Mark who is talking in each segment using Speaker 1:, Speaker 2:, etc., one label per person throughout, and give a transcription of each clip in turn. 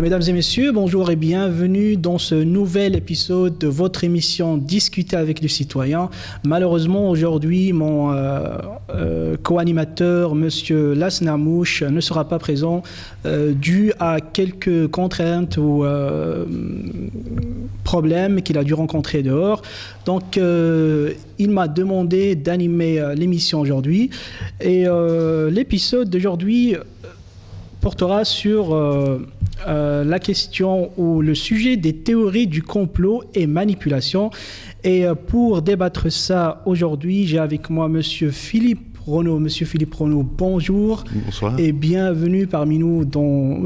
Speaker 1: Mesdames et messieurs, bonjour et bienvenue dans ce nouvel épisode de votre émission Discuter avec les citoyens. Malheureusement, aujourd'hui, mon co-animateur, Monsieur Lasnamouche, ne sera pas présent dû à quelques contraintes ou problèmes qu'il a dû rencontrer dehors. Donc, il m'a demandé d'animer l'émission aujourd'hui. Et l'épisode d'aujourd'hui portera sur la question ou le sujet des théories du complot et manipulation. Et pour débattre ça aujourd'hui, j'ai avec moi Monsieur Philippe Renaud. Monsieur Philippe Renaud, bonjour.
Speaker 2: Bonsoir.
Speaker 1: Et bienvenue parmi nous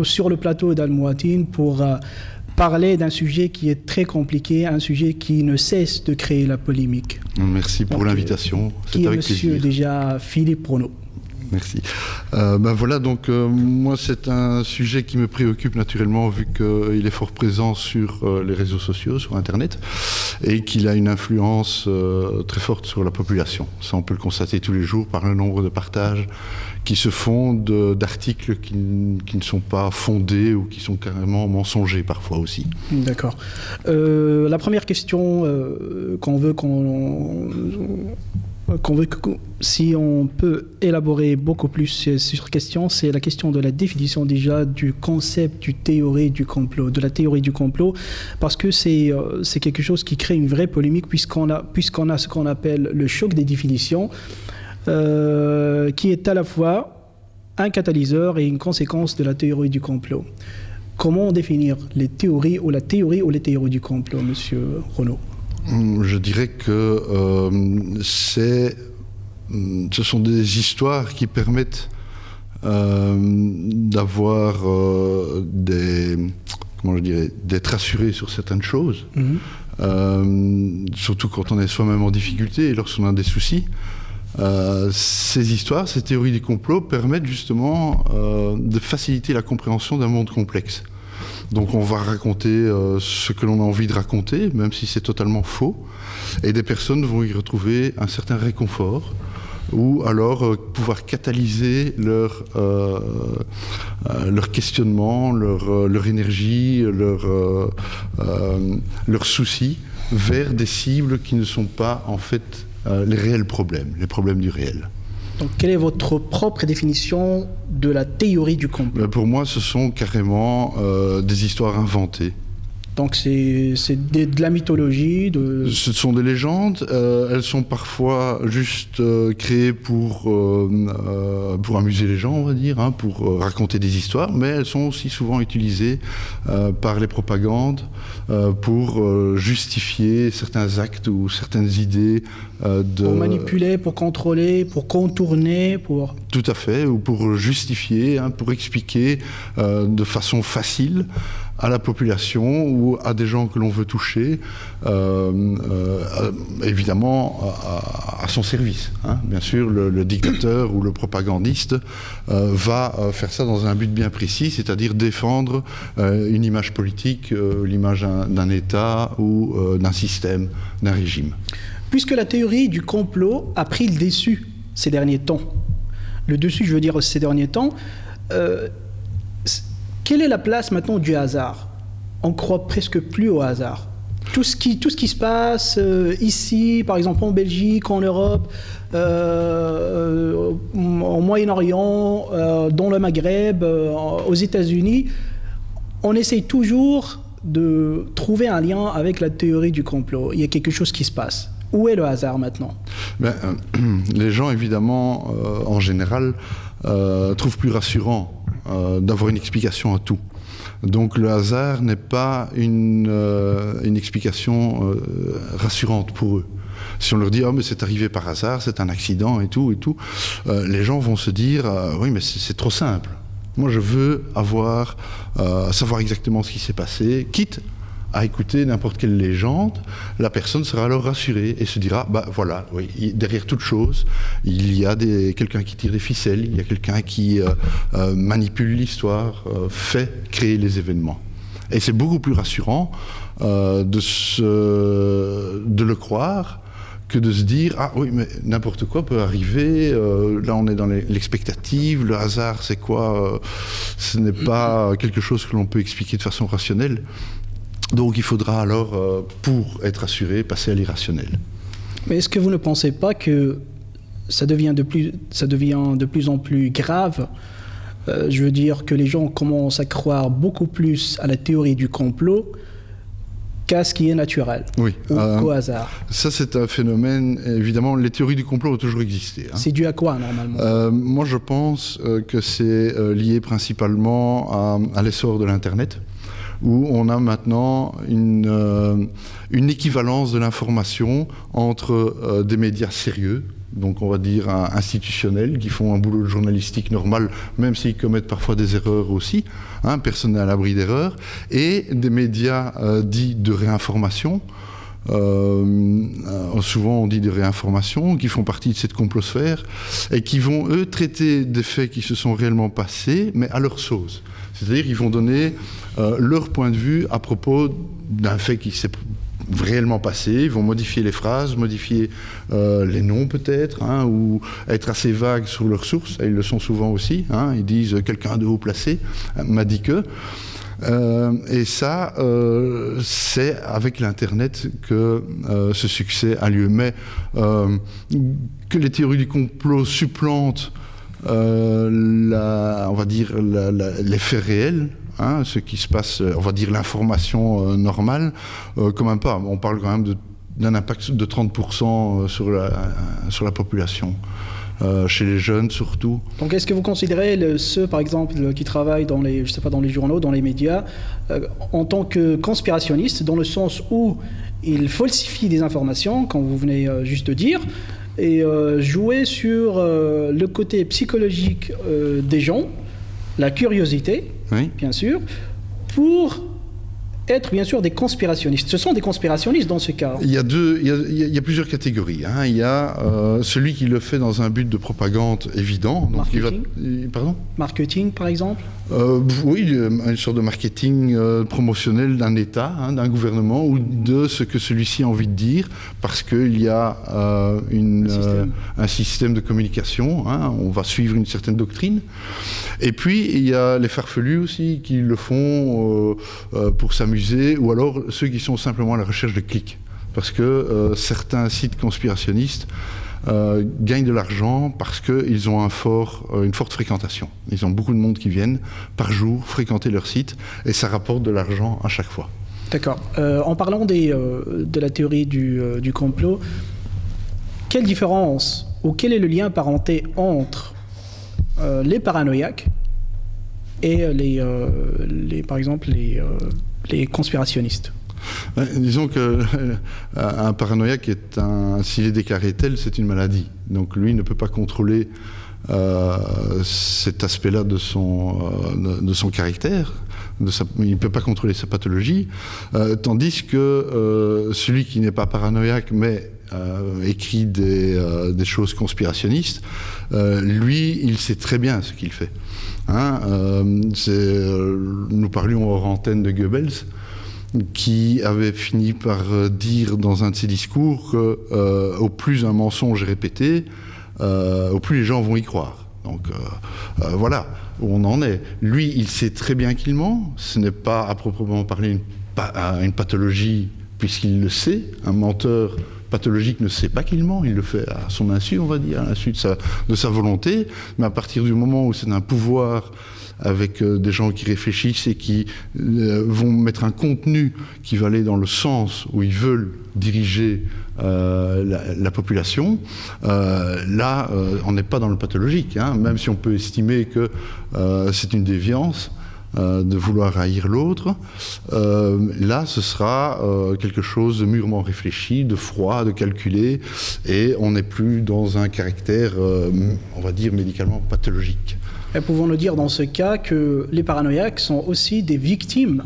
Speaker 1: sur le plateau d'Al-Mouatine pour parler d'un sujet qui est très compliqué, un sujet qui ne cesse de créer la polémique.
Speaker 2: Merci pour l'invitation.
Speaker 1: Qui est Monsieur déjà Philippe Renaud.
Speaker 2: Merci. Voilà, donc moi c'est un sujet qui me préoccupe naturellement vu qu'il est fort présent sur les réseaux sociaux, sur Internet, et qu'il a une influence très forte sur la population. Ça on peut le constater tous les jours par le nombre de partages qui se font d'articles qui ne sont pas fondés ou qui sont carrément mensongers parfois aussi.
Speaker 1: D'accord. La première question si on peut élaborer beaucoup plus sur cette question, c'est la question de la définition déjà du concept de la théorie du complot, parce que c'est quelque chose qui crée une vraie polémique puisqu'on a ce qu'on appelle le choc des définitions, qui est à la fois un catalyseur et une conséquence de la théorie du complot. Comment définir les théories ou les théories du complot, Monsieur Renaud?
Speaker 2: Je dirais que ce sont des histoires qui permettent d'avoir d'être rassuré sur certaines choses, surtout quand on est soi-même en difficulté et lorsqu'on a des soucis. Ces histoires, ces théories du complot permettent justement de faciliter la compréhension d'un monde complexe. Donc on va raconter ce que l'on a envie de raconter, même si c'est totalement faux, et des personnes vont y retrouver un certain réconfort, ou alors pouvoir catalyser leur questionnement, leur énergie, leurs soucis vers des cibles qui ne sont pas en fait les réels problèmes, les problèmes du réel.
Speaker 1: Donc, quelle est votre propre définition de la théorie du complot?
Speaker 2: Pour moi, ce sont carrément des histoires inventées.
Speaker 1: Donc, c'est de la mythologie
Speaker 2: Ce sont des légendes. Elles sont parfois juste créées pour amuser les gens, on va dire, pour raconter des histoires, mais elles sont aussi souvent utilisées par les propagandes pour justifier certains actes ou certaines idées.
Speaker 1: Pour manipuler, pour contrôler, pour contourner, pour...
Speaker 2: Tout à fait, ou pour justifier, pour expliquer de façon facile à la population ou à des gens que l'on veut toucher, évidemment à son service. Bien sûr, le dictateur ou le propagandiste va faire ça dans un but bien précis, c'est-à-dire défendre une image politique, l'image d'un État ou d'un système, d'un régime.
Speaker 1: Puisque la théorie du complot a pris le dessus ces derniers temps, quelle est la place maintenant du hasard? On croit presque plus au hasard. Tout ce qui se passe ici, par exemple en Belgique, en Europe, au Moyen-Orient, dans le Maghreb, aux États-Unis, on essaye toujours de trouver un lien avec la théorie du complot. Il y a quelque chose qui se passe. Où est le hasard maintenant?
Speaker 2: Les gens, évidemment, en général, trouvent plus rassurant d'avoir une explication à tout. Donc le hasard n'est pas une explication rassurante pour eux. Si on leur dit « Oh, mais c'est arrivé par hasard, c'est un accident et tout », les gens vont se dire « Oui, mais c'est trop simple. Moi, je veux savoir exactement ce qui s'est passé, quitte à écouter n'importe quelle légende, la personne sera alors rassurée et se dira, voilà, oui, derrière toute chose, il y a quelqu'un qui tire des ficelles, il y a quelqu'un qui manipule l'histoire, fait créer les événements. Et c'est beaucoup plus rassurant de le croire que de se dire « Ah oui, mais n'importe quoi peut arriver, là on est dans l'expectative, le hasard c'est quoi ce n'est pas quelque chose que l'on peut expliquer de façon rationnelle. Donc il faudra alors, pour être assuré, passer à l'irrationnel. »
Speaker 1: Mais est-ce que vous ne pensez pas que ça devient de plus en plus grave? Je veux dire que les gens commencent à croire beaucoup plus à la théorie du complot qu'à ce qui est naturel,
Speaker 2: oui,
Speaker 1: ou qu'au hasard.
Speaker 2: Ça, c'est un phénomène, évidemment, les théories du complot ont toujours existé.
Speaker 1: C'est dû à quoi, normalement?
Speaker 2: Moi, je pense que c'est lié principalement à l'essor de l'Internet, où on a maintenant une équivalence de l'information entre des médias sérieux, donc on va dire institutionnels, qui font un boulot journalistique normal, même s'ils commettent parfois des erreurs aussi, personne n'est à l'abri d'erreurs, et des médias dits de réinformation, souvent on dit de réinformation, qui font partie de cette complosphère, et qui vont, eux, traiter des faits qui se sont réellement passés, mais à leur sauce. C'est-à-dire qu'ils vont donner leur point de vue à propos d'un fait qui s'est réellement passé, ils vont modifier les phrases, modifier les noms peut-être, ou être assez vagues sur leurs sources, et ils le sont souvent aussi, ils disent « quelqu'un de haut placé m'a dit que ». Et ça, c'est avec l'Internet que ce succès a lieu. Mais que les théories du complot supplantent on va dire les faits réels, ce qui se passe, on va dire l'information normale, quand même pas. On parle quand même d'un impact de 30% sur la population. Chez les jeunes surtout.
Speaker 1: Donc est-ce que vous considérez ceux, par exemple, qui travaillent dans les journaux, dans les médias, en tant que conspirationnistes, dans le sens où ils falsifient des informations, comme vous venez juste de dire, et jouer sur le côté psychologique des gens, la curiosité, oui, bien sûr, pour être bien sûr des conspirationnistes. Ce sont des conspirationnistes dans ce cas.
Speaker 2: Il y a plusieurs catégories. Il y a celui qui le fait dans un but de propagande évident. Donc
Speaker 1: marketing.
Speaker 2: Pardon ?
Speaker 1: Marketing, par exemple.
Speaker 2: Oui, une sorte de marketing promotionnel d'un État, d'un gouvernement, ou de ce que celui-ci a envie de dire, parce qu'il y a un système de communication, on va suivre une certaine doctrine. Et puis, il y a les farfelus aussi, qui le font pour s'amuser, ou alors ceux qui sont simplement à la recherche de clics. Parce que certains sites conspirationnistes gagnent de l'argent parce qu'ils ont une forte fréquentation. Ils ont beaucoup de monde qui viennent par jour fréquenter leur site et ça rapporte de l'argent à chaque fois.
Speaker 1: D'accord. En parlant de la théorie du complot, quelle différence ou quel est le lien parenté entre les paranoïaques et par exemple les conspirationnistes?
Speaker 2: Disons qu'un paranoïaque s'il est déclaré tel, c'est une maladie. Donc lui ne peut pas contrôler cet aspect-là de son caractère. Il ne peut pas contrôler sa pathologie. Tandis que celui qui n'est pas paranoïaque, mais écrit des choses conspirationnistes, lui, il sait très bien ce qu'il fait. Nous parlions hors antenne de Goebbels, qui avait fini par dire dans un de ses discours que au plus un mensonge est répété, au plus les gens vont y croire. Donc voilà où on en est. Lui, il sait très bien qu'il ment. Ce n'est pas à proprement parler une pathologie, puisqu'il le sait. Un menteur pathologique ne sait pas qu'il ment, il le fait à son insu, on va dire, à l'insu de sa volonté. Mais à partir du moment où c'est un pouvoir avec des gens qui réfléchissent et qui vont mettre un contenu qui va aller dans le sens où ils veulent diriger la population, là, on n'est pas dans le pathologique, même si on peut estimer que c'est une déviance de vouloir haïr l'autre. Là, ce sera quelque chose de mûrement réfléchi, de froid, de calculé, et on n'est plus dans un caractère, on va dire, médicalement pathologique.
Speaker 1: Et pouvons-nous dire dans ce cas que les paranoïaques sont aussi des victimes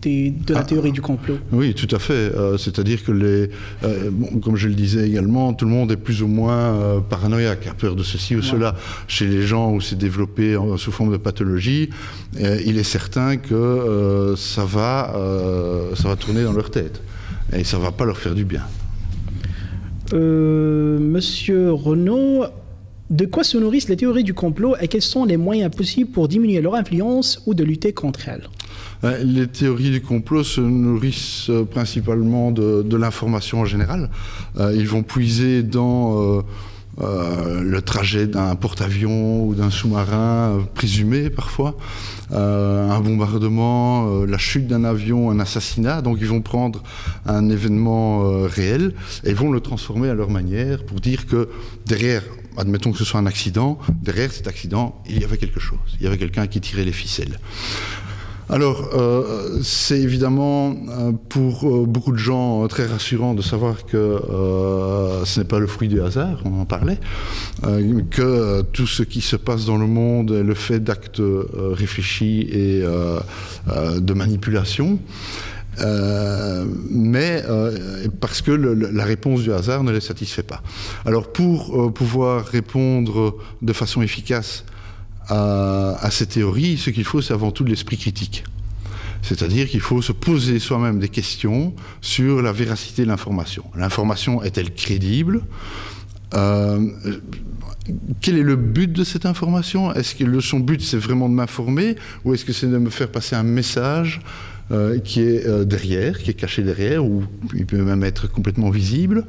Speaker 1: de la théorie du complot? Oui,
Speaker 2: tout à fait. C'est-à-dire que, comme je le disais également, tout le monde est plus ou moins paranoïaque, a peur de ceci ou cela. Chez les gens où c'est développé sous forme de pathologie, il est certain que ça va tourner dans leur tête et ça ne va pas leur faire du bien.
Speaker 1: Monsieur Renaud, de quoi se nourrissent les théories du complot et quels sont les moyens possibles pour diminuer leur influence ou de lutter contre elles?
Speaker 2: Les théories du complot se nourrissent principalement de l'information en général. Ils vont puiser dans le trajet d'un porte-avions ou d'un sous-marin présumé parfois, un bombardement, la chute d'un avion, un assassinat. Donc ils vont prendre un événement réel et vont le transformer à leur manière pour dire que derrière, admettons que ce soit un accident, derrière cet accident, il y avait quelque chose. Il y avait quelqu'un qui tirait les ficelles. Alors, c'est évidemment pour beaucoup de gens très rassurant de savoir que ce n'est pas le fruit du hasard, on en parlait, que tout ce qui se passe dans le monde est le fait d'actes réfléchis et de manipulation. Mais parce que la réponse du hasard ne les satisfait pas. Alors pour pouvoir répondre de façon efficace à ces théories, ce qu'il faut, c'est avant tout de l'esprit critique. C'est-à-dire qu'il faut se poser soi-même des questions sur la véracité de l'information. L'information est-elle crédible ? Quel est le but de cette information ? Est-ce que son but, c'est vraiment de m'informer, ou est-ce que c'est de me faire passer un message qui est derrière, qui est caché derrière, ou il peut même être complètement visible.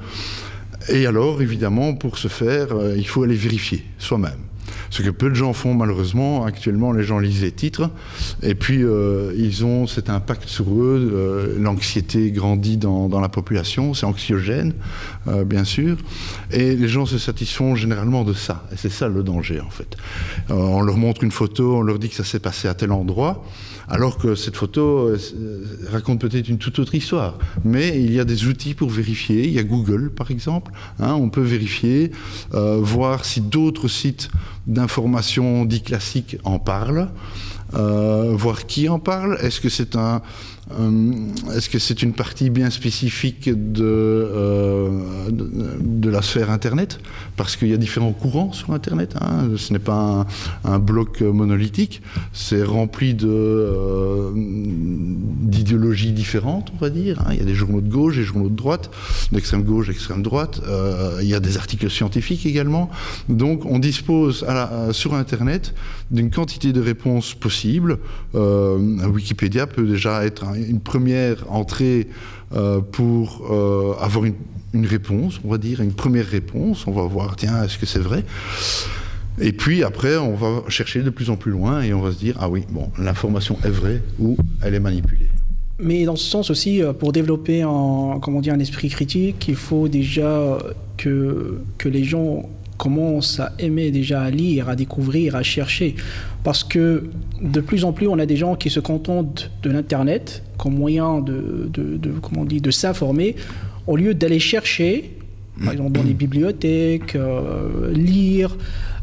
Speaker 2: Et alors, évidemment, pour ce faire, il faut aller vérifier soi-même. Ce que peu de gens font malheureusement, actuellement les gens lisent les titres et puis ils ont cet impact sur eux, l'anxiété grandit dans la population, c'est anxiogène bien sûr, et les gens se satisfont généralement de ça, et c'est ça le danger en fait. On leur montre une photo, on leur dit que ça s'est passé à tel endroit, alors que cette photo raconte peut-être une toute autre histoire. Mais il y a des outils pour vérifier. Il y a Google, par exemple. On peut vérifier, voir si d'autres sites d'information dits classiques en parlent, voir qui en parle. Est-ce que c'est une partie bien spécifique de la sphère Internet ? Parce qu'il y a différents courants sur Internet. Ce n'est pas un bloc monolithique. C'est rempli d'idéologies différentes, on va dire. Il y a des journaux de gauche, des journaux de droite, d'extrême gauche, d'extrême droite. Il y a des articles scientifiques également. Donc on dispose sur Internet d'une quantité de réponses possibles. Wikipédia peut déjà être une première entrée pour avoir une réponse, on va dire, une première réponse. On va voir, tiens, est-ce que c'est vrai ? Et puis après, on va chercher de plus en plus loin et on va se dire, ah oui, bon, l'information est vraie ou elle est manipulée.
Speaker 1: Mais dans ce sens aussi, pour développer un esprit critique, il faut déjà que les gens commencent à aimer déjà à lire, à découvrir, à chercher. Parce que de plus en plus, on a des gens qui se contentent de l'Internet comme moyen de s'informer, au lieu d'aller chercher, par exemple dans les bibliothèques, lire,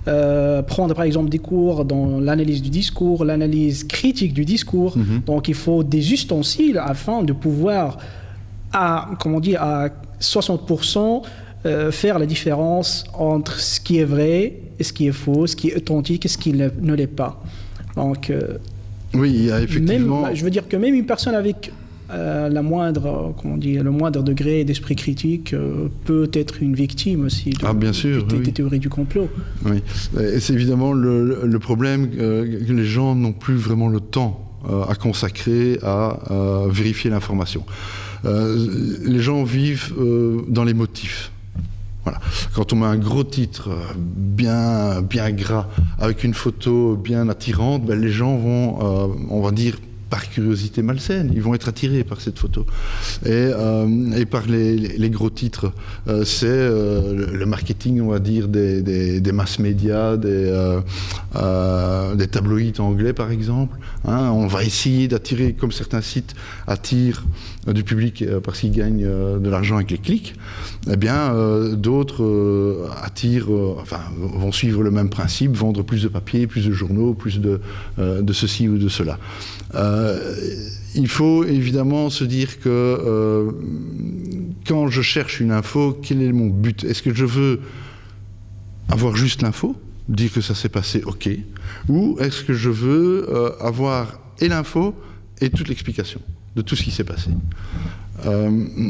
Speaker 1: prendre par exemple des cours dans l'analyse du discours, l'analyse critique du discours. Donc il faut des ustensiles afin de pouvoir, à 60%, faire la différence entre ce qui est vrai et ce qui est faux, ce qui est authentique et ce qui ne l'est pas. Donc,
Speaker 2: oui, il y a effectivement...
Speaker 1: je veux dire que même une personne avec le moindre degré d'esprit critique peut être une victime aussi des théories du complot. Oui,
Speaker 2: et c'est évidemment le problème que les gens n'ont plus vraiment le temps à consacrer à vérifier l'information. Les gens vivent dans les motifs. Voilà. Quand on met un gros titre bien gras avec une photo bien attirante, les gens vont, on va dire, par curiosité malsaine, ils vont être attirés par cette photo. Et par les gros titres, c'est le marketing, on va dire, des mass médias, des tabloïds anglais, par exemple. On va essayer d'attirer, comme certains sites attirent du public parce qu'ils gagnent de l'argent avec les clics. Eh bien, d'autres vont suivre le même principe, vendre plus de papier, plus de journaux, plus de ceci ou de cela. Il faut évidemment se dire que quand je cherche une info, quel est mon but ? Est-ce que je veux avoir juste l'info, dire que ça s'est passé, ok, ou est-ce que je veux avoir et l'info et toute l'explication de tout ce qui s'est passé ?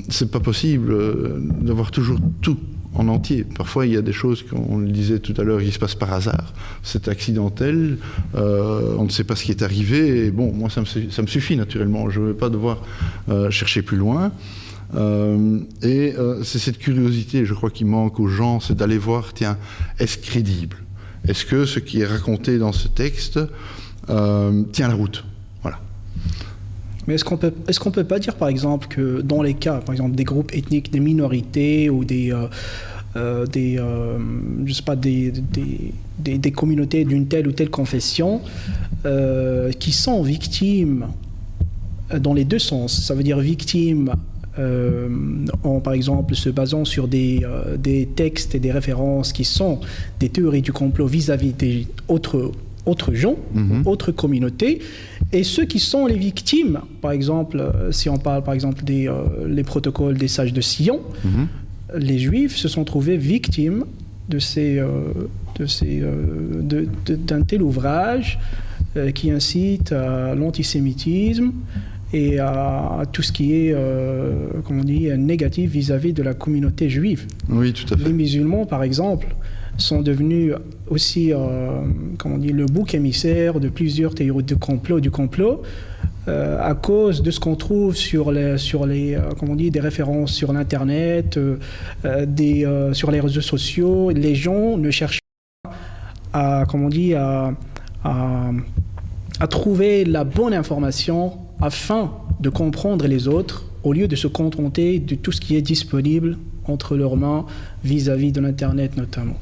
Speaker 2: C'est pas possible d'avoir toujours tout. en entier. Parfois, il y a des choses, comme on le disait tout à l'heure, qui se passent par hasard. C'est accidentel, on ne sait pas ce qui est arrivé. Et bon, moi, ça me suffit naturellement. Je ne vais pas devoir chercher plus loin. C'est cette curiosité, je crois, qui manque aux gens, c'est d'aller voir, tiens, est-ce crédible? Est-ce que ce qui est raconté dans ce texte tient la route? Voilà.
Speaker 1: Mais est-ce qu'on peut pas dire, par exemple, que dans les cas, par exemple, des groupes ethniques, des minorités ou je sais pas, des communautés d'une telle ou telle confession qui sont victimes dans les deux sens, ça veut dire victimes par exemple, se basant sur des textes et des références qui sont des théories du complot vis-à-vis des autres gens, autres communautés, et ceux qui sont les victimes, par exemple, si on parle par exemple les protocoles des sages de Sion, les Juifs se sont trouvés victimes d'un tel ouvrage qui incite à l'antisémitisme et à tout ce qui est, négatif vis-à-vis de la communauté juive.
Speaker 2: Oui, tout à fait.
Speaker 1: Les musulmans, par exemple, sont devenus aussi, le bouc émissaire de plusieurs théories du complot, à cause de ce qu'on trouve sur des références sur l'Internet, sur les réseaux sociaux. Les gens ne cherchent pas à trouver la bonne information afin de comprendre les autres, au lieu de se contenter de tout ce qui est disponible entre leurs mains vis-à-vis de l'Internet notamment.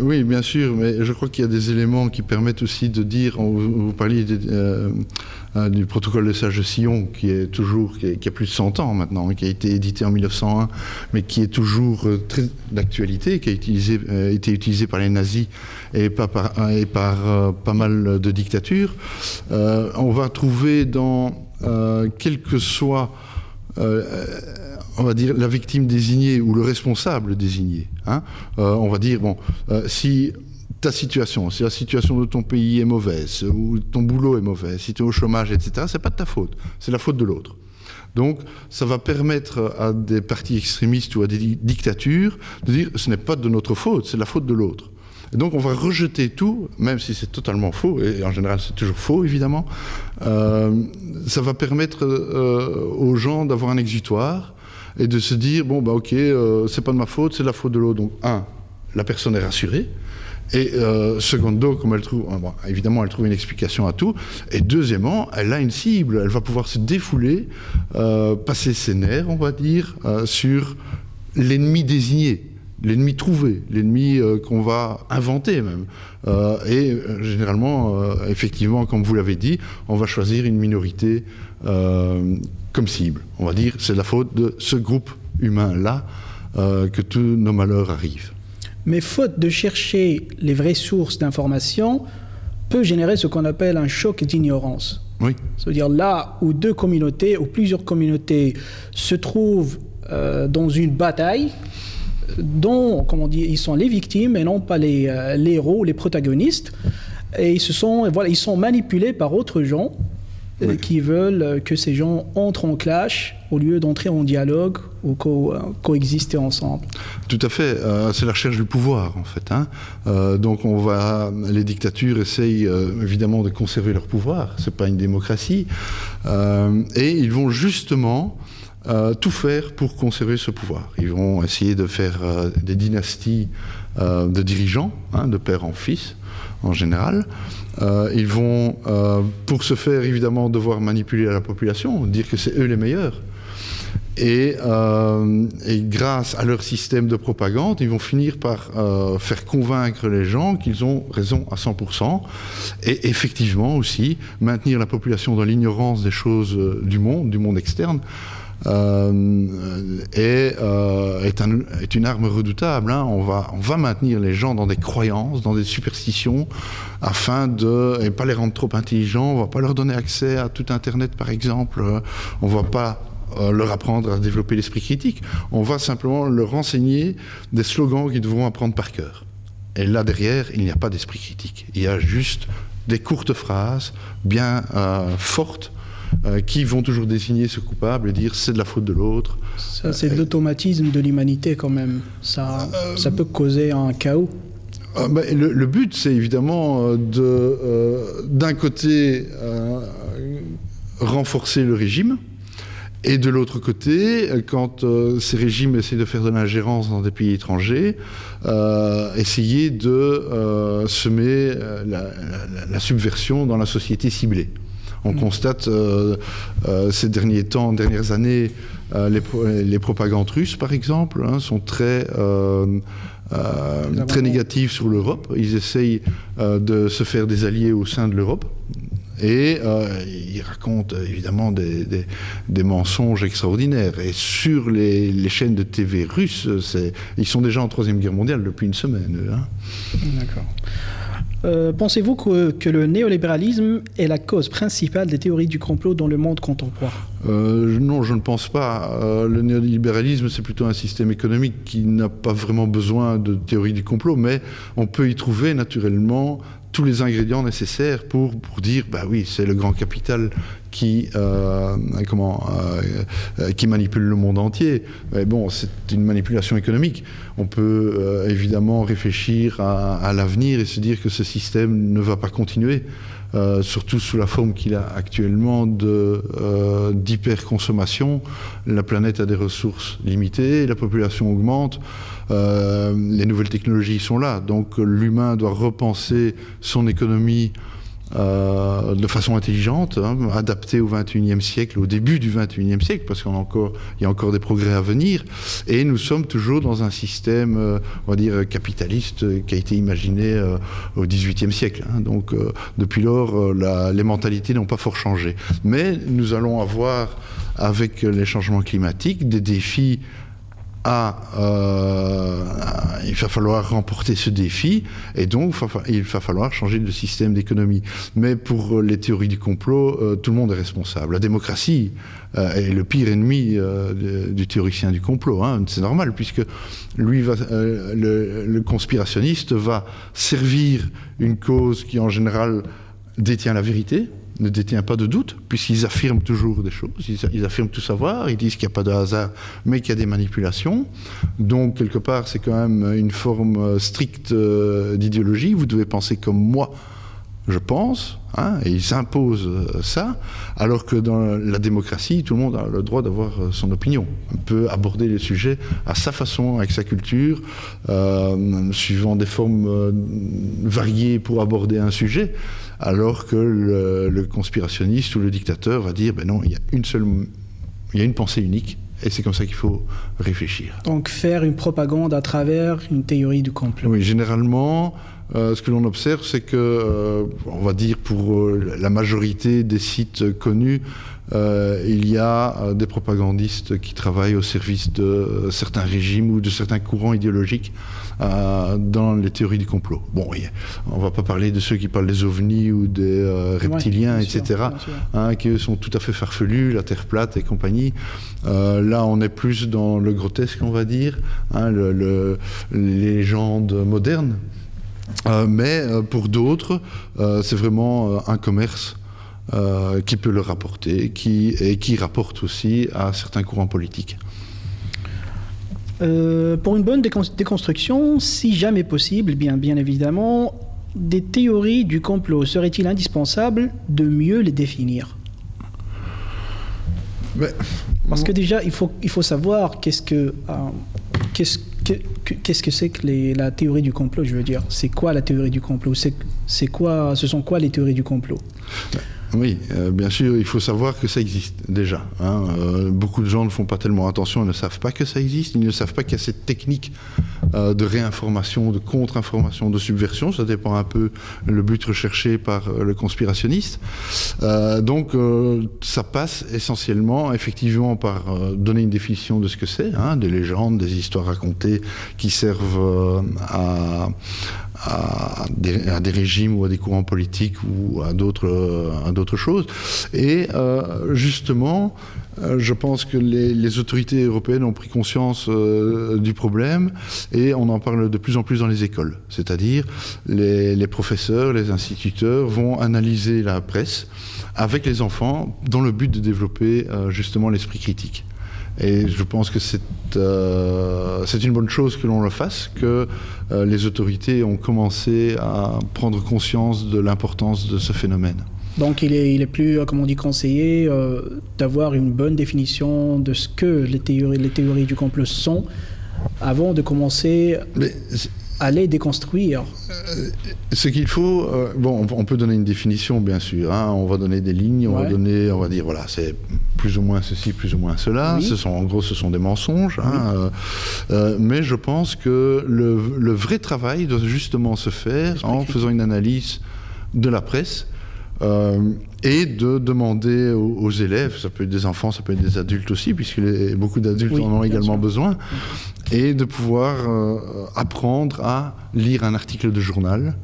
Speaker 2: Oui, bien sûr, mais je crois qu'il y a des éléments qui permettent aussi de dire, vous parliez du protocole des sages de Sion, qui a plus de 100 ans maintenant, qui a été édité en 1901, mais qui est toujours très d'actualité, qui a été utilisé par les nazis et par pas mal de dictatures. On va trouver dans quel que soit on va dire la victime désignée ou le responsable désigné. On va dire, si la situation de ton pays est mauvaise, ou ton boulot est mauvais, si tu es au chômage, etc., c'est pas de ta faute, c'est la faute de l'autre. Donc, ça va permettre à des partis extrémistes ou à des dictatures de dire, ce n'est pas de notre faute, c'est la faute de l'autre. Et donc, on va rejeter tout, même si c'est totalement faux, et en général, c'est toujours faux, évidemment. Ça va permettre aux gens d'avoir un exutoire, et de se dire, c'est pas de ma faute, c'est la faute de l'autre. Donc, la personne est rassurée. Et secondo, comme elle trouve, évidemment, elle trouve une explication à tout. Et deuxièmement, elle a une cible. Elle va pouvoir se défouler, passer ses nerfs, on va dire, sur l'ennemi désigné, l'ennemi trouvé, l'ennemi qu'on va inventer même. Généralement, effectivement, comme vous l'avez dit, on va choisir une minorité comme cible. On va dire, c'est la faute de ce groupe humain-là que tous nos malheurs arrivent.
Speaker 1: Mais faute de chercher les vraies sources d'information, peut générer ce qu'on appelle un choc d'ignorance.
Speaker 2: Oui.
Speaker 1: C'est-à-dire là où deux communautés ou plusieurs communautés se trouvent dans une bataille dont, ils sont les victimes et non pas les héros, les protagonistes, et ils sont manipulés par autres gens qui veulent que ces gens entrent en clash au lieu d'entrer en dialogue ou coexister ensemble.
Speaker 2: Tout à fait, c'est la recherche du pouvoir en fait. Donc les dictatures essayent évidemment de conserver leur pouvoir, c'est pas une démocratie, et ils vont justement tout faire pour conserver ce pouvoir. Ils vont essayer de faire des dynasties de dirigeants, de père en fils en général. Ils vont, pour ce faire, évidemment, devoir manipuler la population, dire que c'est eux les meilleurs. Et grâce à leur système de propagande, ils vont finir par faire convaincre les gens qu'ils ont raison à 100%. Et effectivement aussi, maintenir la population dans l'ignorance des choses du monde externe, est une arme redoutable. On va maintenir les gens dans des croyances, dans des superstitions, afin de pas les rendre trop intelligents. On va pas leur donner accès à tout Internet, par exemple. On va pas leur apprendre à développer l'esprit critique. On va simplement leur enseigner des slogans qu'ils devront apprendre par cœur. Et là derrière, il n'y a pas d'esprit critique. Il y a juste des courtes phrases bien fortes qui vont toujours désigner ce coupable et dire c'est de la faute de l'autre.
Speaker 1: Ça, c'est de l'automatisme de l'humanité quand même. Ça peut causer un chaos.
Speaker 2: Le but, c'est évidemment d'un côté renforcer le régime, et de l'autre côté, quand ces régimes essaient de faire de l'ingérence dans des pays étrangers, essayer de semer la subversion dans la société ciblée. On constate ces dernières années, les propagandes russes, par exemple, sont très négatives sur l'Europe. Ils essayent de se faire des alliés au sein de l'Europe. Et ils racontent évidemment des mensonges extraordinaires. Et sur les chaînes de TV russes, ils sont déjà en Troisième Guerre mondiale depuis une semaine.
Speaker 1: D'accord. Pensez-vous que le néolibéralisme est la cause principale des théories du complot dans le monde contemporain ?
Speaker 2: Non, je ne pense pas. Le néolibéralisme, c'est plutôt un système économique qui n'a pas vraiment besoin de théorie du complot, mais on peut y trouver naturellement tous les ingrédients nécessaires pour dire, bah oui, c'est le grand capital qui manipule le monde entier. Mais bon, c'est une manipulation économique. On peut évidemment réfléchir à l'avenir et se dire que ce système ne va pas continuer, surtout sous la forme qu'il a actuellement d'hyperconsommation. La planète a des ressources limitées, la population augmente, les nouvelles technologies sont là. Donc l'humain doit repenser son économie de façon intelligente, adaptée au XXIe siècle, au début du XXIe siècle, parce qu'il y a encore des progrès à venir. Et nous sommes toujours dans un système, on va dire, capitaliste qui a été imaginé au XVIIIe siècle. Donc, depuis lors, les mentalités n'ont pas fort changé. Mais nous allons avoir, avec les changements climatiques, des défis il va falloir remporter ce défi et donc il va falloir changer de système d'économie. Mais pour les théories du complot, tout le monde est responsable. La démocratie est le pire ennemi du théoricien du complot. C'est normal, puisque lui le conspirationniste va servir une cause qui en général détient la vérité, ne détient pas de doute, puisqu'ils affirment toujours des choses, ils affirment tout savoir, ils disent qu'il n'y a pas de hasard, mais qu'il y a des manipulations. Donc, quelque part, c'est quand même une forme stricte d'idéologie. Vous devez penser comme moi, je pense, et ils imposent ça, alors que dans la démocratie, tout le monde a le droit d'avoir son opinion. On peut aborder les sujets à sa façon, avec sa culture, suivant des formes variées pour aborder un sujet, alors que le conspirationniste ou le dictateur va dire, ben non, il y a une pensée unique, et c'est comme ça qu'il faut réfléchir.
Speaker 1: Donc faire une propagande à travers une théorie du complot.
Speaker 2: Oui, généralement, ce que l'on observe, c'est que, on va dire pour la majorité des sites connus, il y a des propagandistes qui travaillent au service de certains régimes ou de certains courants idéologiques dans les théories du complot. Bon, on ne va pas parler de ceux qui parlent des ovnis ou des reptiliens, etc., qui sont tout à fait farfelus, la Terre plate et compagnie. Là, on est plus dans le grotesque, on va dire, les légendes modernes. Mais pour d'autres, c'est vraiment un commerce qui peut le rapporter et qui rapporte aussi à certains courants politiques.
Speaker 1: Pour une bonne déconstruction, si jamais possible, bien évidemment, des théories du complot, serait-il indispensable de mieux les définir ? Parce que déjà, il faut savoir qu'est-ce que c'est que la théorie du complot, je veux dire. C'est quoi la théorie du complot ? Ce sont quoi les théories du complot ?
Speaker 2: Oui, bien sûr, il faut savoir que ça existe déjà. Beaucoup de gens ne font pas tellement attention, ils ne savent pas que ça existe, ils ne savent pas qu'il y a cette technique de réinformation, de contre-information, de subversion. Ça dépend un peu le but recherché par le conspirationniste. Donc, ça passe essentiellement, effectivement, par donner une définition de ce que c'est, des légendes, des histoires racontées qui servent des régimes ou à des courants politiques ou à d'autres choses. Et justement, je pense que les autorités européennes ont pris conscience du problème et on en parle de plus en plus dans les écoles. C'est-à-dire les professeurs, les instituteurs vont analyser la presse avec les enfants dans le but de développer justement l'esprit critique. Et je pense que c'est une bonne chose que l'on le fasse, que les autorités ont commencé à prendre conscience de l'importance de ce phénomène.
Speaker 1: Donc il est plus, comme on dit, conseillé d'avoir une bonne définition de ce que les théories du complot sont avant de commencer à les déconstruire.
Speaker 2: Ce qu'il faut, on peut donner une définition bien sûr, hein, on va donner des lignes, on va dire voilà, c'est plus ou moins ceci, plus ou moins cela,
Speaker 1: oui.
Speaker 2: Ce sont des mensonges, hein, mais je pense que le vrai travail doit justement se faire en faisant une analyse de la presse, et de demander aux élèves, ça peut être des enfants, ça peut être des adultes aussi, puisque beaucoup d'adultes en ont également besoin, et de pouvoir apprendre à lire un article de journal,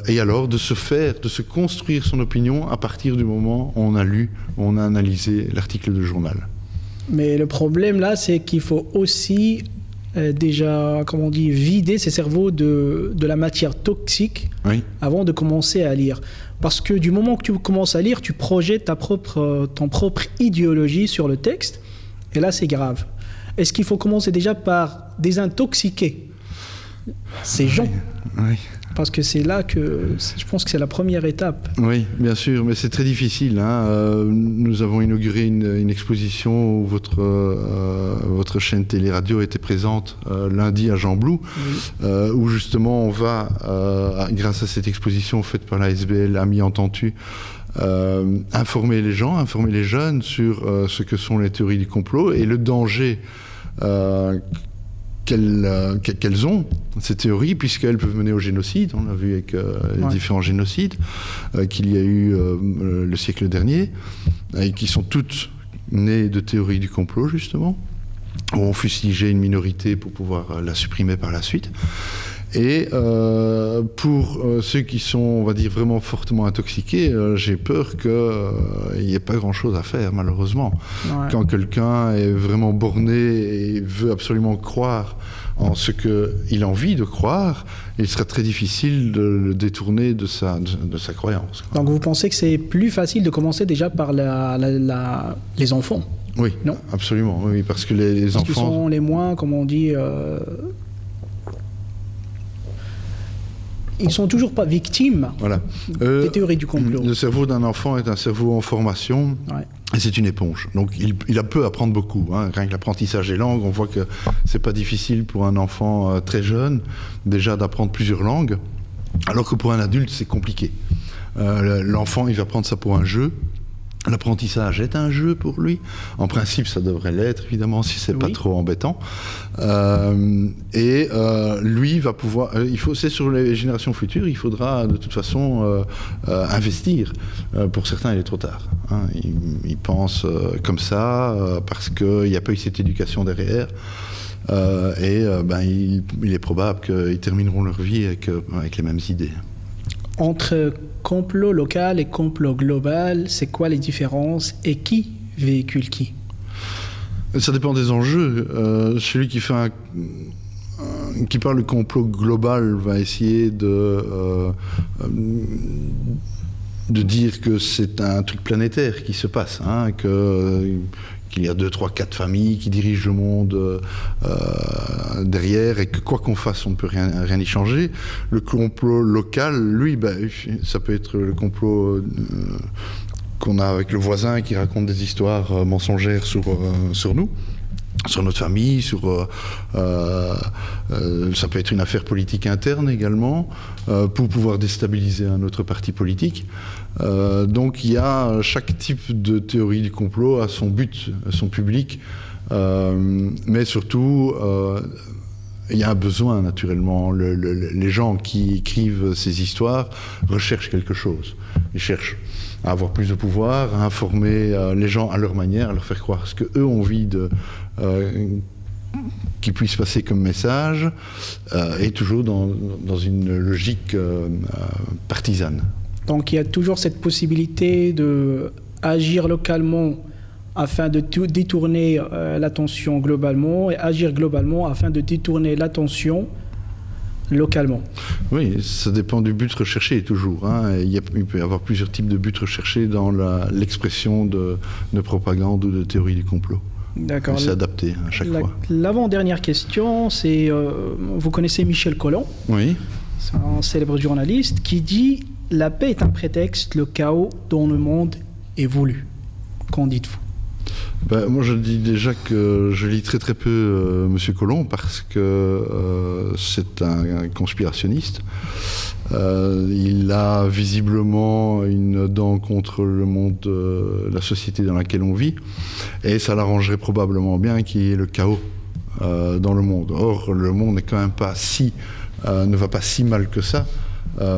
Speaker 2: et alors de se construire son opinion à partir du moment où on a lu, où on a analysé l'article de journal.
Speaker 1: Mais le problème là, c'est qu'il faut aussi déjà, comme on dit, vider ses cerveaux de la matière toxique avant de commencer à lire. Parce que du moment que tu commences à lire, tu projettes ton propre idéologie sur le texte, et là c'est grave. Est-ce qu'il faut commencer déjà par désintoxiquer ces gens ?
Speaker 2: Oui.
Speaker 1: Parce que c'est là que je pense que c'est la première étape.
Speaker 2: Oui, bien sûr, mais c'est très difficile. Hein. Nous avons inauguré une exposition où votre chaîne télé-radio était présente lundi à Jean Blou, où justement on va, grâce à cette exposition faite par la SBL Amis Entendus, informer les gens, informer les jeunes sur ce que sont les théories du complot et le danger qu'elles ont, ces théories, puisqu'elles peuvent mener au génocide. On l'a vu avec les différents génocides qu'il y a eu le siècle dernier, et qui sont toutes nées de théories du complot, justement, où on fustigeait une minorité pour pouvoir la supprimer par la suite. Et pour ceux qui sont, on va dire, vraiment fortement intoxiqués, j'ai peur qu'il n'y ait pas grand-chose à faire, malheureusement. Ouais. Quand quelqu'un est vraiment borné et veut absolument croire en ce qu'il a envie de croire, il sera très difficile de le détourner de sa croyance.
Speaker 1: Donc vous pensez que c'est plus facile de commencer déjà par les enfants ?
Speaker 2: Oui,
Speaker 1: non ?
Speaker 2: Absolument, oui, parce que les enfants...
Speaker 1: Qu'ils sont les moins, comme on dit... Ils ne sont toujours pas victimes des théories du complot.
Speaker 2: Le cerveau d'un enfant est un cerveau en formation, et c'est une éponge. Donc il peut apprendre beaucoup. Hein. Rien que l'apprentissage des langues, on voit que ce n'est pas difficile pour un enfant très jeune déjà d'apprendre plusieurs langues, alors que pour un adulte, c'est compliqué. L'enfant, il va prendre ça pour un jeu. L'apprentissage est un jeu pour lui. En principe, ça devrait l'être, évidemment, si c'est pas trop embêtant. Lui va pouvoir... c'est sur les générations futures, il faudra de toute façon investir. Pour certains, il est trop tard. Hein. Ils pensent comme ça parce qu'il n'y a pas eu cette éducation derrière. Il est probable qu'ils termineront leur vie avec les mêmes idées.
Speaker 1: Entre complot local et complot global, c'est quoi les différences et qui véhicule qui ?
Speaker 2: Ça dépend des enjeux. Celui qui parle de complot global va essayer de dire que c'est un truc planétaire qui se passe, hein, qu'il y a 2, 3, 4 familles qui dirigent le monde derrière et que quoi qu'on fasse, on ne peut rien y changer. Le complot local, lui, ça peut être le complot qu'on a avec le voisin qui raconte des histoires mensongères sur nous, sur notre famille, ça peut être une affaire politique interne également, pour pouvoir déstabiliser un autre parti politique. Donc chaque type de théorie du complot a son but, son public, mais surtout il y a un besoin naturellement. Les gens qui écrivent ces histoires recherchent quelque chose. Ils cherchent à avoir plus de pouvoir, à informer les gens à leur manière, à leur faire croire ce qu'eux ont envie qui puisse passer comme message, et toujours dans une logique partisane.
Speaker 1: Donc il y a toujours cette possibilité d'agir localement afin de détourner l'attention globalement, et agir globalement afin de détourner l'attention localement.
Speaker 2: Oui, ça dépend du but recherché toujours. Hein. Il peut y avoir plusieurs types de buts recherchés dans l'expression de propagande ou de théorie du complot.
Speaker 1: D'accord.
Speaker 2: C'est adapté à chaque fois.
Speaker 1: L'avant-dernière question, c'est vous connaissez Michel Collomb?
Speaker 2: Oui.
Speaker 1: C'est un célèbre journaliste qui dit « La paix est un prétexte, le chaos dans le monde est voulu ». Qu'en dites-vous?
Speaker 2: Moi, je dis déjà que je lis très très peu M. Collomb parce que c'est un conspirationniste. Il a visiblement une dent contre le monde, la société dans laquelle on vit, et ça l'arrangerait probablement bien qu'il y ait le chaos dans le monde. Or, le monde n'est quand même ne va pas si mal que ça.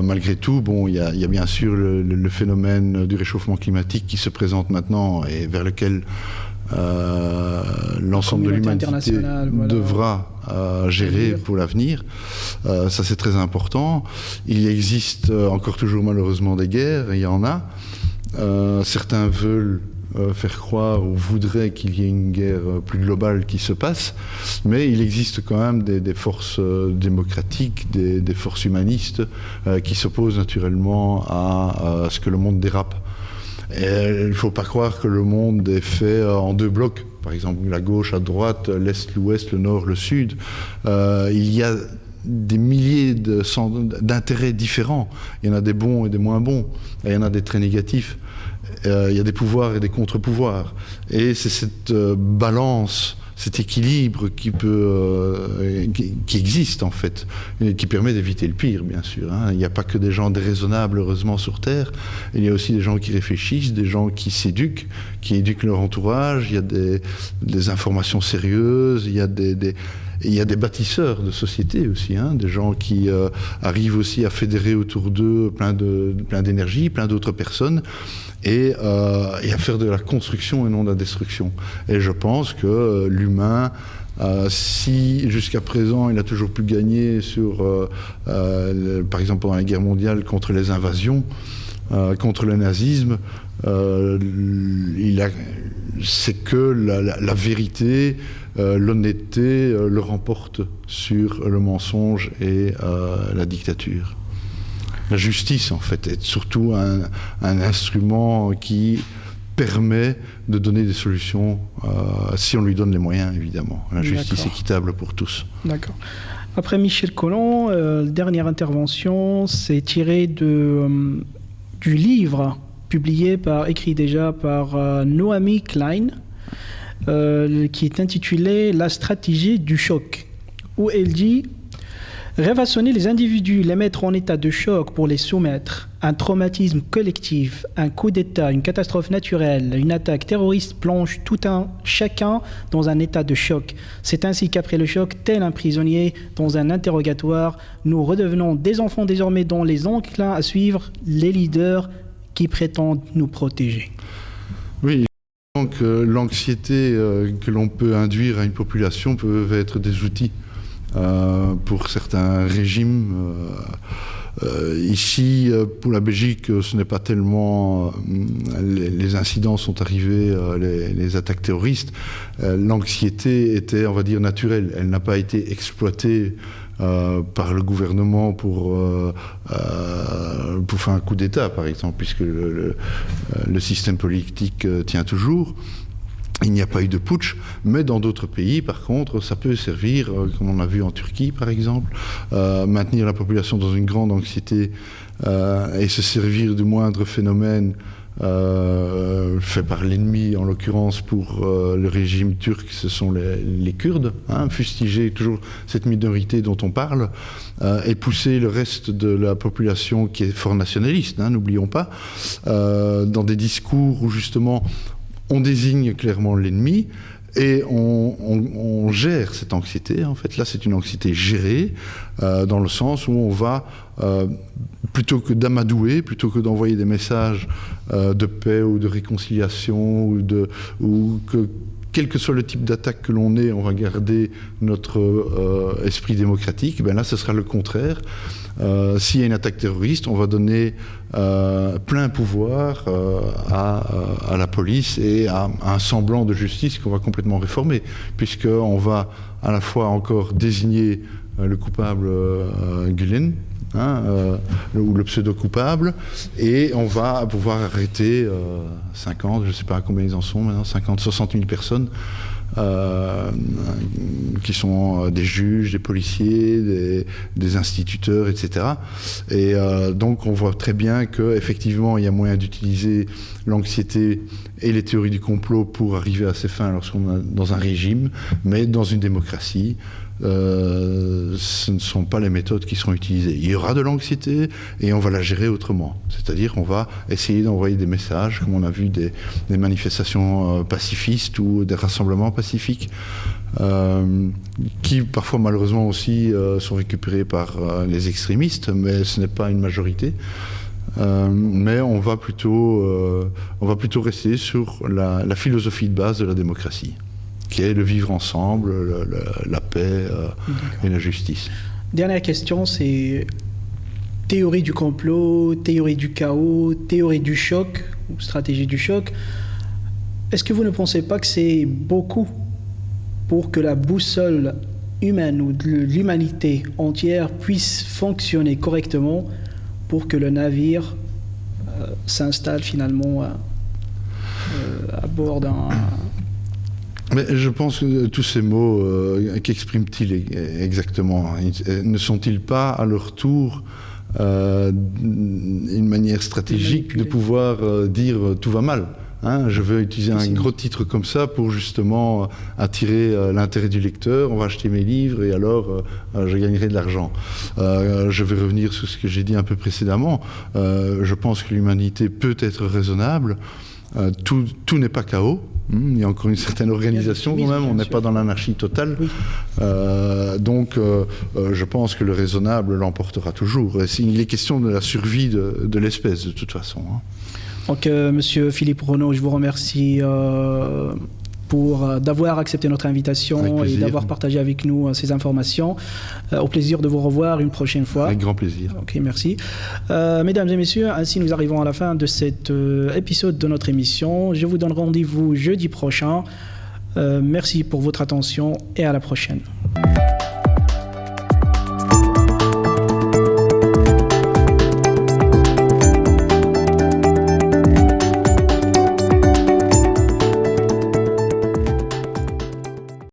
Speaker 2: Malgré tout, il y a bien sûr le phénomène du réchauffement climatique qui se présente maintenant et vers lequel l'ensemble de l'humanité devra gérer pour l'avenir. Ça, c'est très important. Il existe encore toujours malheureusement des guerres, il y en a. Certains veulent faire croire ou voudraient qu'il y ait une guerre plus globale qui se passe, mais il existe quand même des forces démocratiques, des forces humanistes qui s'opposent naturellement à ce que le monde dérape. Et il ne faut pas croire que le monde est fait en deux blocs, par exemple la gauche, la droite, l'Est, l'Ouest, le Nord, le Sud. Il y a des milliers d'intérêts différents. Il y en a des bons et des moins bons, et il y en a des très négatifs. Il y a des pouvoirs et des contre-pouvoirs. Et c'est cette balance, cet équilibre qui existe en fait, et qui permet d'éviter le pire, bien sûr. Hein. Il n'y a pas que des gens déraisonnables, heureusement, sur Terre. Il y a aussi des gens qui réfléchissent, des gens qui s'éduquent, qui éduquent leur entourage. Il y a des informations sérieuses, il y a des bâtisseurs de société aussi, hein, des gens qui arrivent aussi à fédérer autour d'eux plein d'énergie, plein d'autres personnes, et à faire de la construction et non de la destruction. Et je pense que l'humain, si jusqu'à présent il a toujours pu gagner par exemple pendant la guerre mondiale contre les invasions, contre le nazisme, c'est que la vérité, l'honnêteté le remporte sur le mensonge et la dictature. La justice, en fait, est surtout un instrument qui permet de donner des solutions, si on lui donne les moyens, évidemment. La justice équitable pour tous. D'accord.
Speaker 1: Après Michel Collomb, dernière intervention, c'est tiré du livre écrit déjà par Naomi Klein, qui est intitulé « La stratégie du choc », où elle dit « Rêvassonner les individus, les mettre en état de choc pour les soumettre, un traumatisme collectif, un coup d'État, une catastrophe naturelle, une attaque terroriste plonge chacun dans un état de choc. C'est ainsi qu'après le choc, tel un prisonnier dans un interrogatoire, nous redevenons des enfants désormais dont les enclins à suivre les leaders qui prétendent nous protéger. »
Speaker 2: Oui, donc l'anxiété que l'on peut induire à une population peuvent être des outils pour certains régimes. Ici, pour la Belgique, ce n'est pas tellement... les incidents sont arrivés, les attaques terroristes. L'anxiété était, on va dire, naturelle. Elle n'a pas été exploitée par le gouvernement pour faire un coup d'État, par exemple, puisque le système politique tient toujours. Il n'y a pas eu de putsch, mais dans d'autres pays, par contre, ça peut servir, comme on a vu en Turquie, par exemple, maintenir la population dans une grande anxiété et se servir du moindre phénomène fait par l'ennemi, en l'occurrence pour le régime turc, ce sont les Kurdes, hein, fustiger toujours cette minorité dont on parle, et pousser le reste de la population qui est fort nationaliste, hein, n'oublions pas, dans des discours où justement on désigne clairement l'ennemi et on gère cette anxiété. En fait, là, c'est une anxiété gérée, dans le sens où on va, plutôt que d'amadouer, plutôt que d'envoyer des messages de paix ou de réconciliation, ou quel que soit le type d'attaque que l'on ait, on va garder notre esprit démocratique. Ben là, ce sera le contraire. S'il y a une attaque terroriste, on va donner plein pouvoir à la police et à un semblant de justice qu'on va complètement réformer, puisqu'on va à la fois encore désigner le coupable Gülen, ou le pseudo-coupable, et on va pouvoir arrêter 50, je ne sais pas combien ils en sont maintenant, 50, 60 000 personnes qui sont des juges, des policiers, des instituteurs, etc. Et donc on voit très bien qu'effectivement il y a moyen d'utiliser l'anxiété et les théories du complot pour arriver à ses fins lorsqu'on est dans un régime, mais dans une démocratie, ce ne sont pas les méthodes qui seront utilisées. Il y aura de l'anxiété et on va la gérer autrement. C'est-à-dire qu'on va essayer d'envoyer des messages, comme on a vu des manifestations pacifistes ou des rassemblements pacifiques, qui parfois malheureusement aussi sont récupérés par les extrémistes, mais ce n'est pas une majorité. Mais on va plutôt rester sur la philosophie de base de la démocratie, qui est le vivre ensemble, la paix et la justice.
Speaker 1: Dernière question, c'est théorie du complot, théorie du chaos, théorie du choc, ou stratégie du choc. Est-ce que vous ne pensez pas que c'est beaucoup pour que la boussole humaine ou de l'humanité entière puisse fonctionner correctement pour que le navire s'installe finalement à bord d'un...
Speaker 2: Mais je pense que tous ces mots, qu'expriment-ils exactement? Ne sont-ils pas à leur tour une manière stratégique de pouvoir dire tout va mal? Je veux utiliser un gros titre comme ça pour justement attirer l'intérêt du lecteur. On va acheter mes livres et alors je gagnerai de l'argent. Je vais revenir sur ce que j'ai dit un peu précédemment. Je pense que l'humanité peut être raisonnable. Tout n'est pas chaos. Il y a encore une certaine organisation quand même, on n'est pas dans l'anarchie totale. Oui. Donc je pense que le raisonnable l'emportera toujours. Il est question de la survie de l'espèce de toute façon.
Speaker 1: Donc Monsieur Philippe Renaud, je vous remercie d'avoir accepté notre invitation et d'avoir partagé avec nous ces informations. Au plaisir de vous revoir une prochaine fois.
Speaker 2: Avec grand plaisir.
Speaker 1: Ok, merci. Mesdames et messieurs, ainsi nous arrivons à la fin de cet épisode de notre émission. Je vous donne rendez-vous jeudi prochain. Merci pour votre attention et à la prochaine.